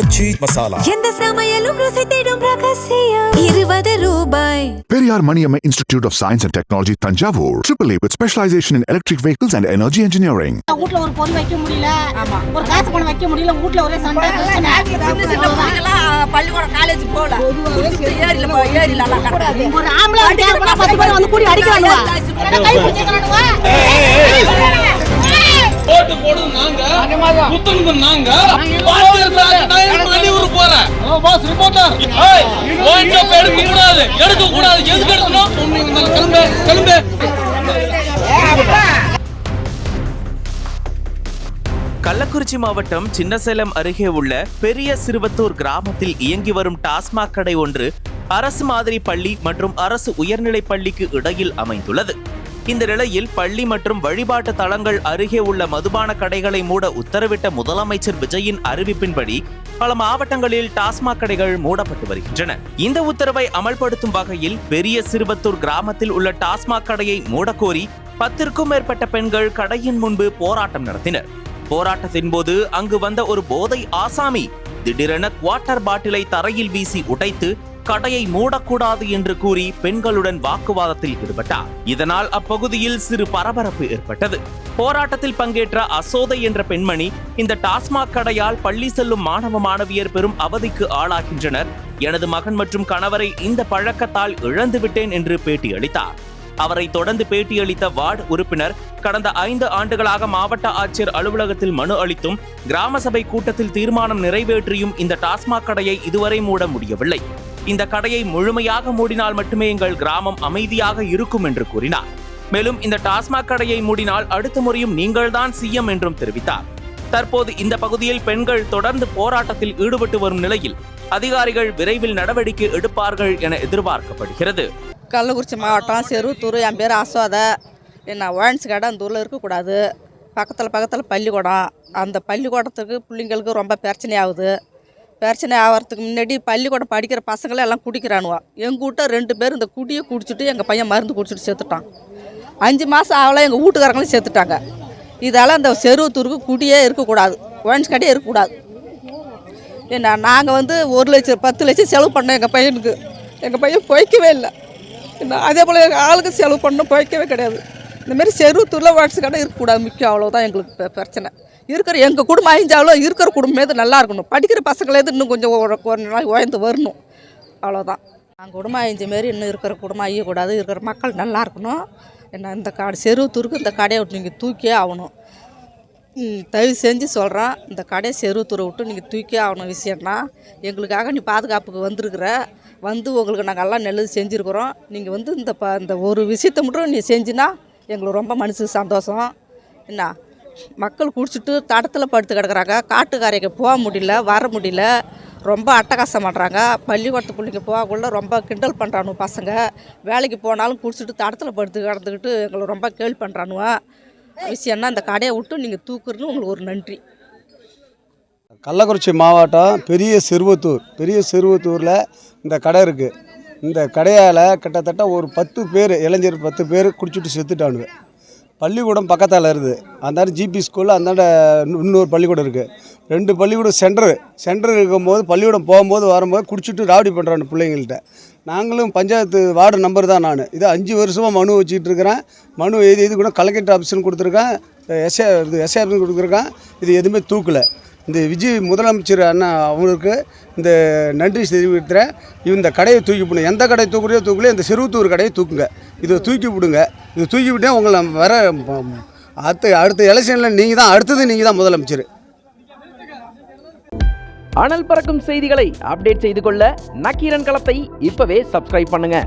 ஆச்சி மசாலா. எந்த சமையலும் ருசி தேடும் ரகசியம் 20 ரூபாய். Periyar Maniamma Institute of Science and Technology, Tanjavur. AAA with specialization in electric vehicles and energy engineering. வீட்ல ஒரு பொருள் வைக்க முடியல, ஒரு காசு பணம் வைக்க முடியல, வீட்ல ஒரே சண்டை பிரச்சனை. பள்ளிக்கூடம் காலேஜ் போல ஏரியில ஒரு ஆம்பளை கூட 10 பேர் வந்து கூடி அடிக்கிறானுவா. கை பிடிச்சிக்கிறானுவா. போட்டு போடுது நாங்க, குத்துனது நாங்க. நான் வெளியூர் போறேன். Pass reporter. ஏய், வாட்ஸ்அப் எடுக்க கூடாது. எதுக்கு எடுக்கணும்? கிளம்பு. கள்ளக்குறிச்சி மாவட்டம் சின்னசேலம் அருகே உள்ள பெரிய சிறுவத்தூர் கிராமத்தில் இயங்கி வரும் டாஸ்மாக் கடை ஒன்று அரசு மாதிரி பள்ளி மற்றும் அரசு உயர்நிலைப் பள்ளிக்கு இடையில் அமைந்துள்ளது. இந்த நிலையில் பள்ளி மற்றும் வழிபாட்டு தலங்கள் அருகே உள்ள மதுபான கடைகளை மூட உத்தரவிட்ட முதலமைச்சர் விஜயின் அறிவிப்பின்படி பல மாவட்டங்களில் டாஸ்மாக் கடைகள் மூடப்பட்டு வருகின்றன. இந்த உத்தரவை அமல்படுத்தும் வகையில் பெரிய சிறுவத்தூர் கிராமத்தில் உள்ள டாஸ்மாக் கடையை மூடக்கோரி 10க்கும் மேற்பட்ட பெண்கள் கடையின் முன்பு போராட்டம் நடத்தினர். போராட்டத்தின் போது அங்கு வந்த ஒரு போதை ஆசாமி திடீரென குவார்ட்டர் பாட்டிலை தரையில் வீசி உடைத்து கடையை மூடக்கூடாது என்று கூறி பெண்களுடன் வாக்குவாதத்தில் ஈடுபட்டார். இதனால் அப்பகுதியில் சிறு பரபரப்பு ஏற்பட்டது. போராட்டத்தில் பங்கேற்ற அசோதை என்ற பெண்மணி, இந்த டாஸ்மாக் கடையால் பள்ளி செல்லும் மாணவ மாணவியர் பெரும் அவதிக்கு ஆளாகின்றனர். எனது மகன் மற்றும் கணவரை இந்த பழக்கத்தால் இழந்துவிட்டேன் என்று பேட்டியளித்தார். அவரை தொடர்ந்து பேட்டியளித்த வார்டு உறுப்பினர், கடந்த 5 ஆண்டுகளாக மாவட்ட ஆட்சியர் அலுவலகத்தில் மனு அளித்தும் கிராம சபை கூட்டத்தில் தீர்மானம் நிறைவேற்றியும் இந்த டாஸ்மாக் கடையை இதுவரை மூட முடியவில்லை. இந்த கடையை முழுமையாக மூடினால் மட்டுமே எங்கள் கிராமம் அமைதியாக இருக்கும் என்று கூறினார். மேலும் இந்த டாஸ்மாக் கடையை மூடினால் அடுத்த முறையும் நீங்கள்தான் சிஎம் என்றும் தெரிவித்தார். தற்போது இந்த பகுதியில் பெண்கள் தொடர்ந்து போராட்டத்தில் ஈடுபட்டு வரும் நிலையில் அதிகாரிகள் விரைவில் நடவடிக்கை எடுப்பார்கள் என எதிர்பார்க்கப்படுகிறது. கள்ளக்குறிச்சி மாவட்டம் செருவத்தூர். என் பேர் அசோதை. என்ன ஒயன்ஸ் கடை அந்த ஊரில் இருக்கக்கூடாது. பக்கத்தில் பள்ளிக்கூடம். அந்த பள்ளிக்கூடத்துக்கு பிள்ளைங்களுக்கு ரொம்ப பிரச்சனை ஆகிறதுக்கு முன்னாடி பள்ளிக்கூடம் படிக்கிற பசங்களை எல்லாம் குடிக்கிறானுவா. எங்கள் வீட்டை 2 பேர் இந்த குடியை குடிச்சிட்டு எங்கள் பையன் மருந்து குடிச்சிட்டு செத்துட்டான். 5 மாதம் ஆகலாம் எங்கள் வீட்டுக்காரங்களும் செத்துட்டாங்க. இதால் அந்த செருவத்தூருக்கு குடியே இருக்கக்கூடாது, ஒயன்ஸ் கடையே இருக்கக்கூடாது. என்ன நாங்கள் வந்து 1 லட்சம் 10 லட்சம் செலவு பண்ணோம் எங்கள் பையனுக்கு. எங்கள் பையன் பொய்க்கவே இல்லை. என்ன அதே போல் எங்கள் ஆளுக்கு செலவு பண்ணோம், பொய்க்கவே கிடையாது. இந்தமாரி செருவத்தூரில் ஒயன்ஸ் கடை இருக்கக்கூடாது. முக்கியம் அவ்வளோதான் எங்களுக்கு பிரச்சனை. இருக்கிற எங்கள் குடும்பம் அழிஞ்சாலும் இருக்கிற குடும்பம் நல்லா இருக்கணும். படிக்கிற பசங்களேது இன்னும் கொஞ்சம் ஒரு நாள் உயர்ந்து வரணும், அவ்வளோதான். நாங்கள் குடும்பம் அழிஞ்ச மாரி இன்னும் இருக்கிற குடும்பம் அழியக்கூடாது. இருக்கிற மக்கள் நல்லா இருக்கணும். என்ன இந்த செருவத்தூருக்கு இந்த கடையை விட்டு நீங்கள் தூக்கியே ஆகணும். தயவு செஞ்சு சொல்கிறேன், இந்த கடையை செருவத்தூரை விட்டு நீங்கள் தூக்கியே ஆகணும். விஷயம்னா எங்களுக்காக நீ பாதுகாப்புக்கு வந்திருக்கிற, வந்து உங்களுக்கு நாங்கள் எல்லாம் நல்லது செஞ்சுருக்குறோம். நீங்கள் வந்து இந்த ஒரு விஷயத்தை மட்டும் நீ செஞ்சுனா எங்களுக்கு ரொம்ப மனசுக்கு சந்தோஷம். என்ன மக்கள் குடிச்சிட்டு தடத்தில் படுத்து கிடக்குறாங்க. காட்டுக்காரைக்கு போக முடியல, வர முடியல, ரொம்ப அட்டகாசம் பண்ணுறாங்க. பள்ளிக்கூடத்து பிள்ளைங்க போகக்குள்ள ரொம்ப கிண்டல் பண்ணுறானு பசங்க. வேலைக்கு போனாலும் குடிச்சிட்டு தடத்தில் படுத்து கிடந்துக்கிட்டு எங்களை ரொம்ப கேள்வி பண்ணுறானுவ. விஷயம்னா இந்த கடையை விட்டு நீங்கள் தூக்குறதுன்னு உங்களுக்கு ஒரு நன்றி. கள்ளக்குறிச்சி மாவட்டம் பெரிய சிறுவத்தூரில் இந்த கடை இருக்குது. இந்த கடையால் கிட்டத்தட்ட ஒரு 10 பேர் இளைஞர் 10 பேர் குடிச்சிட்டு செத்துட்டானுங்க. பள்ளிக்கூடம் பக்கத்தால் இருக்குது. அந்தாண்ட ஜிபி ஸ்கூலில் அந்தாண்ட இன்னொரு பள்ளிக்கூடம் இருக்குது. 2 பள்ளிக்கூடம் சென்டர் இருக்கும்போது பள்ளிக்கூடம் போகும்போது வரும்போது குடிச்சிட்டு ராவடி பண்ணுறான்னு பிள்ளைங்கள்ட்ட. நாங்களும் பஞ்சாயத்து வார்டு நம்பர் தான். நான் இது 5 வருஷமாக மனு வச்சுக்கிட்டு இருக்கிறேன். மனு எழுதி கூட கலெக்டர் ஆஃபீஸ்னு எஸ்ஏ ஆஃபீஸ் கொடுத்துருக்கேன். இது எதுவுமே தூக்கலை. இந்த விஜய் முதலமைச்சர் அண்ணா அவங்களுக்கு இந்த நன்றி தெரிவிக்கிறேன். இந்த கடையை தூக்கி போடுங்க. எந்த கடையை தூக்கலையோ இந்த சிறுவத்தூர் கடையை தூக்குங்க. இதை தூக்கி விடுங்க. இதை தூக்கி விட்டே உங்களை வர அடுத்த எலெக்ஷனில் நீங்கள் தான் முதலமைச்சர். அனல் பறக்கும் செய்திகளை அப்டேட் செய்து கொள்ள நக்கீரன் களத்தை இப்பவே சப்ஸ்கிரைப் பண்ணுங்க.